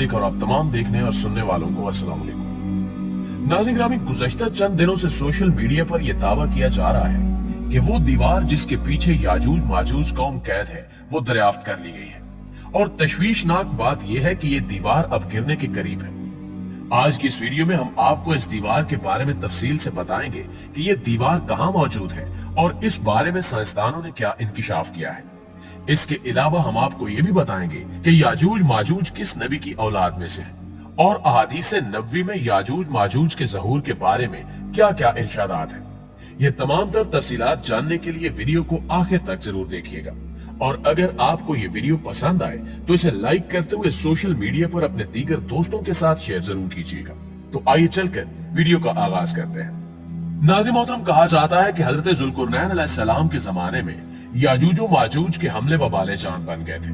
और आप तमाम देखने और सुनने वालों को अस्सलाम वालेकुम। नाज़रीन ग्रामी, गुज़श्ता चंद दिनों से सोशल मीडिया पर यह दावा किया जा रहा है कि वो दीवार जिसके पीछे याजूज माजूज कौम कैद है वो दरियाफ्त कर ली गई है और तशवीशनाक बात यह है कि ये दीवार अब गिरने के करीब है। आज की इस वीडियो में हम आपको इस दीवार के बारे में तफसील से बताएंगे कि ये दीवार कहाँ मौजूद है और इस बारे में साइंसदानों ने क्या इंकिशाफ किया है। इसके अलावा हम आपको ये भी बताएंगे कि याजूज माजूज किस नबी की औलाद में से है और अहादीस नबवी में याजूज माजूज के ज़हूर के बारे में क्या क्या इरशादात है। ये तमाम तर तफसीलात जानने के लिए वीडियो को आखिर तक जरूर देखिएगा और अगर आपको ये वीडियो पसंद आए तो इसे लाइक करते हुए सोशल मीडिया पर अपने दीगर दोस्तों के साथ शेयर जरूर कीजिएगा। तो आइए चलकर वीडियो का आगाज करते हैं। नाज़रीन मोहतरम, कहा जाता है कि हजरत जुल्कुरनैन अलैहिस्सलाम के जमाने में याजूज माजूज के हमले वबाले जान बन गए थे।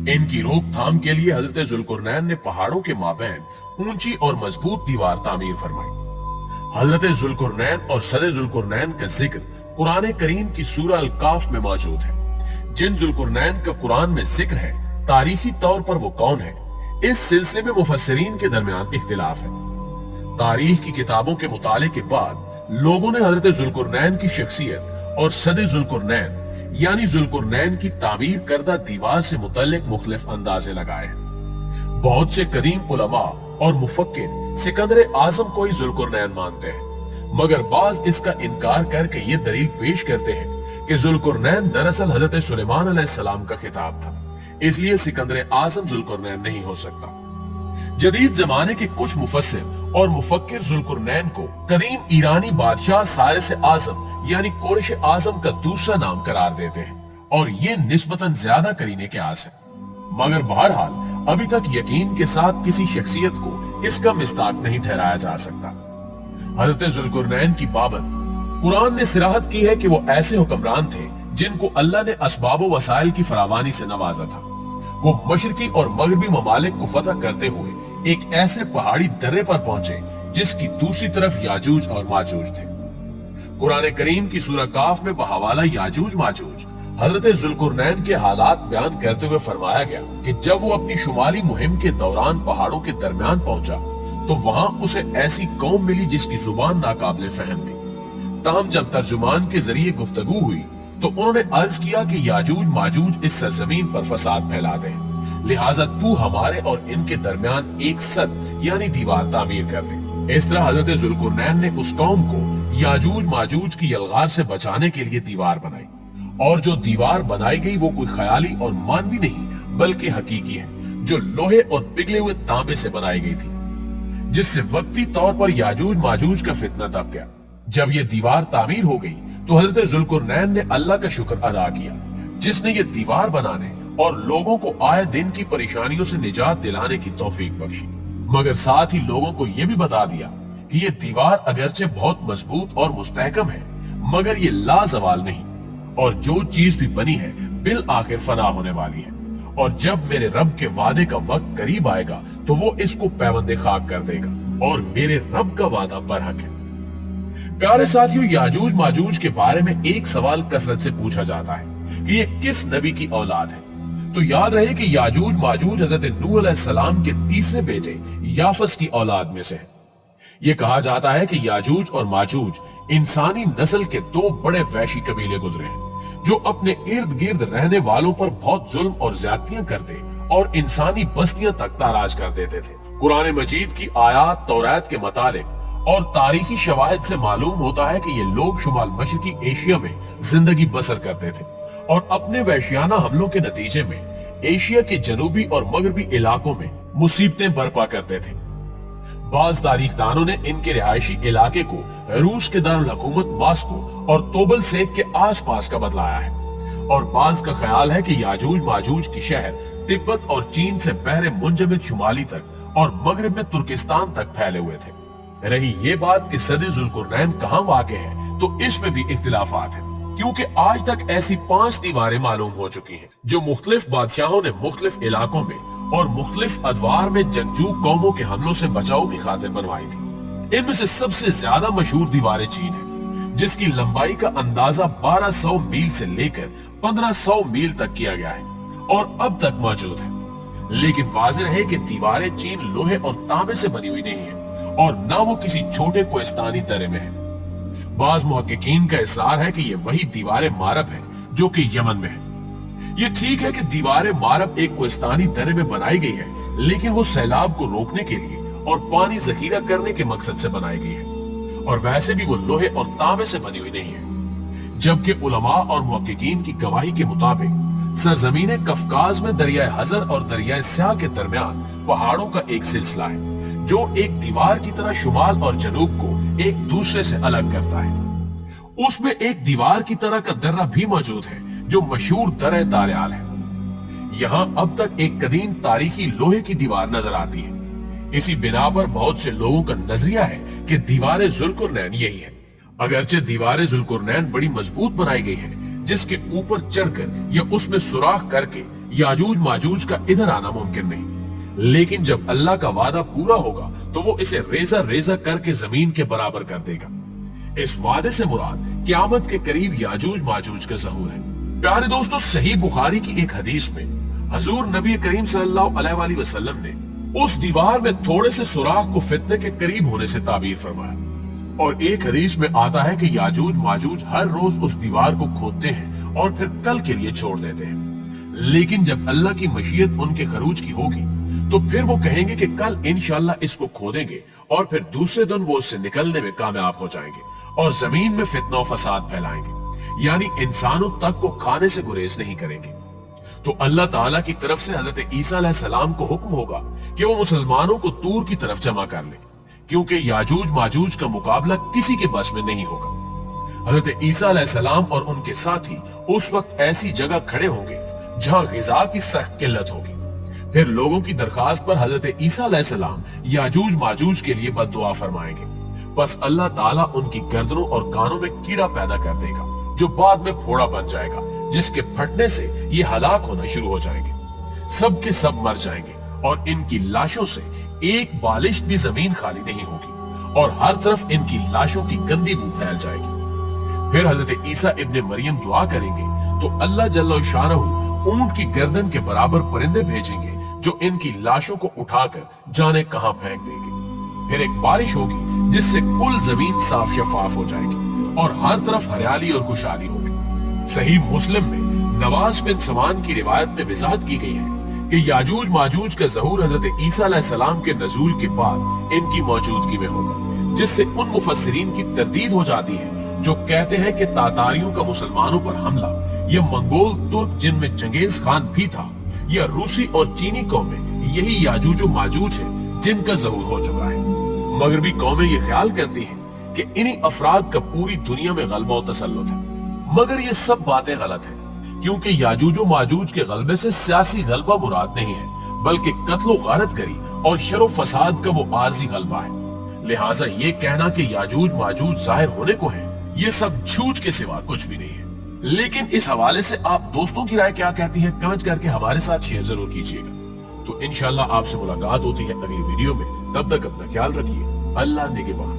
इनकी रोकथाम के लिए हजरत जुल्कुरनैन ने पहाड़ों के माबैन ऊंची और मजबूत दीवार तामीर फरमाई। हजरत जुल्कुरनैन और सदे जुल्कुरनैन का जिक्र कुरान करीम की सूरह अल काफ में मौजूद है। जिन जुल्कुरनैन का कुरान में जिक्र है, तारीखी तौर पर वो कौन है, इस सिलसिले में मुफस्सिरीन के दरमियान इख्तिलाफ है। तारीख की किताबों के मुताले के बाद लोगों ने हजरत जुल्कुरनैन की शख्सियत और सदे जुल्कुरनैन यानी जुल्कुरनैन की तामीर करदा दीवार से मुतल्लिक मुख्तलिफ अंदाजे लगाए हैं। बहुत से कदीम उलमा और मुफक्किर सिकंदर आजम को ही जुल्कुरनैन मानते हैं, मगर बाज इसका इनकार करके ये दलील पेश करते हैं कि जुल्कुरनैन दरअसल हजरत सुलेमान अलैहिस्सलाम का खिताब था, इसलिए सिकंदर आजम जुल्कुरनैन नहीं हो सकता। जदीद जमाने के कुछ मुफस्सिर और मुफक्किर जुल्कुरनैन को कदीम ईरानी बादशाह सारिस आजम यानी कोरिश आजम का दूसरा नाम करार देते हैं और ये निस्बतन ज्यादा करीने के आस है। मगर बहरहाल अभी तक यकीन के साथ किसी शख्सियत को इसका मिस्ताक नहीं ठहराया जा सकता। हजरत जुल्कुरनैन की बाबत कुरान ने सिराहत की है कि वो ऐसे हुक्मरान थे जिनको अल्लाह ने असबाब वसाइल की फरावानी से नवाजा था। वो मशरकी और मगरबी ममालिक को फतह करते हुए एक ऐसे पहाड़ी दर्रे पर पहुंचे जिसकी दूसरी तरफ याजूज और माजूज थे। कुरान करीम की सूरह काफ में बहवाला याजूज माजूज हजरत जुल्कुरनैन के हालात बयान करते हुए फरमाया गया कि जब वो अपनी शुमाली मुहिम के दौरान पहाड़ों के दरमियान पहुंचा तो वहां उसे ऐसी कौम मिली जिसकी जुबान नाकाबिले फहम थी। ताहम जब तर्जुमान के जरिए गुफ्तगू हुई तो उन्होंने अर्ज किया कि याजूज माजूज इस सरजमीन पर फसाद फैलाते हैं, लिहाजा तू हमारे और इनके दरमियान एक सद यानी दीवार तामीर कर दे। इस तरह हजरत जुल्कुरनैन ने उस कौम को याजूज माजूज की यलगार से बचाने के लिए दीवार बनाई और जो दीवार बनाई गई वो कोई ख्याली और मानवी नहीं बल्कि हकीकी है, जो लोहे और पिघले हुए तांबे से बनाई गई थी, जिससे वक्ती तौर पर याजूज माजूज का फितना दब गया। जब ये दीवार तामीर हो गई तो हजरत जुल्कुरनैन ने अल्लाह का शुक्र अदा किया जिसने ये दीवार बनाने और लोगों को आए दिन की परेशानियों से निजात दिलाने की तौफीक बख्शी, मगर साथ ही लोगों को ये भी बता दिया कि ये दीवार अगरचे बहुत मजबूत और मुस्तहकम है मगर ये लाजवाल नहीं और जो चीज भी बनी है बिल आखिर फना होने वाली है और जब मेरे रब के वादे का वक्त करीब आएगा तो वो इसको पैबंदे खाक कर देगा और मेरे रब का वादा बरहक है। प्यारे साथियों, याजूज माजूज के बारे में एक सवाल कसरत से पूछा जाता है कि ये किस नबी की औलाद है। तो याद रहे कि याजूज माजूज हजरत नूह अलैहिस्सलाम के तीसरे बेटे याफस की औलाद में से है। ये कहा जाता है कि याजूज और माजूज इंसानी नस्ल के दो बड़े वैशी कबीले गुजरे हैं जो अपने इर्द गिर्द रहने वालों पर बहुत जुल्म और ज्यादतियां करते और इंसानी बस्तियां तक ताराज कर देते थे। कुरान मजीद की आयात तौरात के मुताबिक और तारीखी शवाहिद से मालूम होता है कि ये लोग शुमाल मशरकी एशिया में जिंदगी बसर करते थे और अपने वैश्याना हमलों के नतीजे में एशिया के जनूबी और मगरबी इलाकों में मुसीबतें बर्पा करते थे। बाज तारीखदानों ने इनके रिहायशी इलाके को रूस के दारुल हुकूमत मास्को और तोबल सेक के आसपास का बतलाया है और बाज का ख्याल है कि याजूज माजूज की शहर तिब्बत और चीन से बहरे मुंजमिद शुमाली तक और मगरब में तुर्किस्तान तक फैले हुए थे। रही ये बात कि सदे जुल्कुरनैन कहाँ वाक़े है तो इसमें भी इख्तिलाफात है क्योंकि आज तक ऐसी 5 दीवारें मालूम हो चुकी हैं जो मुख्तलिफ बादशाहों ने मुख्तलिफ इलाकों में और मुख्तलिफ अदवार में जंगजू कौमों के हमलों से बचाव की खातिर बनवाई थी। इनमें से सबसे ज्यादा मशहूर दीवारें चीन है जिसकी लंबाई का अंदाजा 1200 मील से लेकर 1500 मील तक किया गया है और अब तक मौजूद है। लेकिन वाज़ेह है कि दीवारें चीन लोहे और तांबे से बनी हुई नहीं है और ना वो किसी छोटे कोहिस्तानी दर्रे में है। बाज़ मुहक्किकीन का इसरार है कि ये वही दीवारें मारब है जो कि यमन में है। ये ठीक है कि दीवारें मारब एक कोहिस्तानी दर्रे में बनाई गई है, लेकिन वो सैलाब को रोकने के लिए और पानी जखीरा करने के मकसद से बनाई गई है, और वैसे भी वो लोहे और तांबे से बनी हुई नहीं है। जबकि उलमा और मुहक्किकीन की गवाही के मुताबिक सरजमीन कफकाज में दरियाए हजर और दरियाए स्याह के दरमियान पहाड़ों का एक सिलसिला है जो एक दीवार की तरह शुमाल और जनूब को एक दूसरे से अलग करता है। उसमें एक दीवार की तरह का दर्रा भी मौजूद है जो मशहूर दर्रे दारियाल है। यहाँ अब तक एक कदीम तारीखी लोहे की दीवार नजर आती है। इसी बिना पर बहुत से लोगों का नजरिया है कि दीवार जुल्कुरनैन यही है। अगरचे दीवार जुल्कुरनैन बड़ी मजबूत बनाई गई है, जिसके ऊपर चढ़कर या उसमें सुराख करके याजूज माजूज का इधर आना मुमकिन नहीं, लेकिन जब अल्लाह का वादा पूरा होगा तो वो इसे रेजा रेजा करके जमीन के बराबर कर देगा। इस वादे से मुराद क़यामत के करीब याजूज माजूज का ज़हूर है। प्यारे दोस्तों, सही बुखारी की एक हदीस में हजूर नबी करीम सल्लल्लाहु अलैहि वसल्लम ने उस दीवार में थोड़े से सुराख को फितने के करीब होने से ताबीर फरमाया। और एक हदीस में आता है कि याजूज माजूज हर रोज उस दीवार को खोदते हैं और फिर कल के लिए छोड़ देते हैं, लेकिन जब अल्लाह की मशीयत उनके खरूज की होगी तो फिर वो कहेंगे कि कल इंशाअल्लाह इसको खोदेंगे, और फिर दूसरे दिन वो उससे निकलने में कामयाब हो जाएंगे और जमीन में फितना फसाद फैलाएंगे, यानी इंसानों तक को खाने से गुरेज नहीं करेंगे। तो अल्लाह ताला की तरफ से हजरत ईसा अलैहिस्सलाम को हुक्म होगा कि वो मुसलमानों को तूर की तरफ जमा कर ले, क्योंकि याजूज माजूज का मुकाबला किसी के बस में नहीं होगा। हजरत ईसा अलैहिस्सलाम और उनके साथी उस वक्त ऐसी जगह खड़े होंगे जहां गिजा की सख्त किल्लत होगी। फिर लोगों की दरखास्त पर हजरत ईसा अलैहिस्सलाम याजूज माजूज के लिए बद्दुआ फरमाएंगे। बस अल्लाह ताला उनकी गर्दनों और कानों में कीड़ा पैदा कर देगा जो बाद में फोड़ा बन जाएगा, जिसके फटने से ये हलाक होना शुरू हो जाएंगे। सब के सब मर जाएंगे और इनकी लाशों से एक बालिश भी जमीन खाली नहीं होगी और हर तरफ इनकी लाशों की गंदी बू फैल जाएगी। फिर हजरत ईसा इब्ने मरियम दुआ करेंगे तो अल्लाह जल्ल शानहू ऊंट की गर्दन के बराबर परिंदे भेजेंगे जो इनकी लाशों को उठाकर जाने कहां फेंक देंगे। फिर एक बारिश होगी जिससे कुल जमीन साफ शफाफ हो जाएगी और हर तरफ हरियाली और खुशहाली होगी। सही मुस्लिम में नवाज बिन समान की रिवायत में वजाहत की गई है कि याजूज माजूज का ज़हूर हजरत ईसा अलैहिस्सलाम के नज़ूल के बाद इनकी मौजूदगी में होगा, जिससे उन मुफस्सिरीन की तरदीद हो जाती है जो कहते हैं कि तातारियों का मुसलमानों पर हमला या मंगोल तुर्क जिनमें चंगेज खान भी था या रूसी और चीनी कौमें यही याजूज माजूज है जिनका ज़हूर हो चुका है। मगरबी कौमें ये ख्याल करती हैं कि इन्हीं अफराद का पूरी दुनिया में गलबा और तसल्लुत है, मगर ये सब बातें गलत है, क्योंकि याजूज माजूज के गलबे से सियासी गलबा मुराद नहीं है, बल्कि कत्लो गारत करी और शर फसाद का वो आर्जी गलबा है। लिहाजा ये कहना कि याजूज माजूज जाहिर होने को है, ये सब झूठ के सिवा कुछ भी नहीं है। लेकिन इस हवाले से आप दोस्तों की राय क्या कहती है, कमेंट करके हमारे साथ शेयर जरूर कीजिएगा। तो इंशाल्लाह आपसे मुलाकात होती है अगली वीडियो में। तब तक अपना ख्याल रखिए। अल्लाह निगहबान।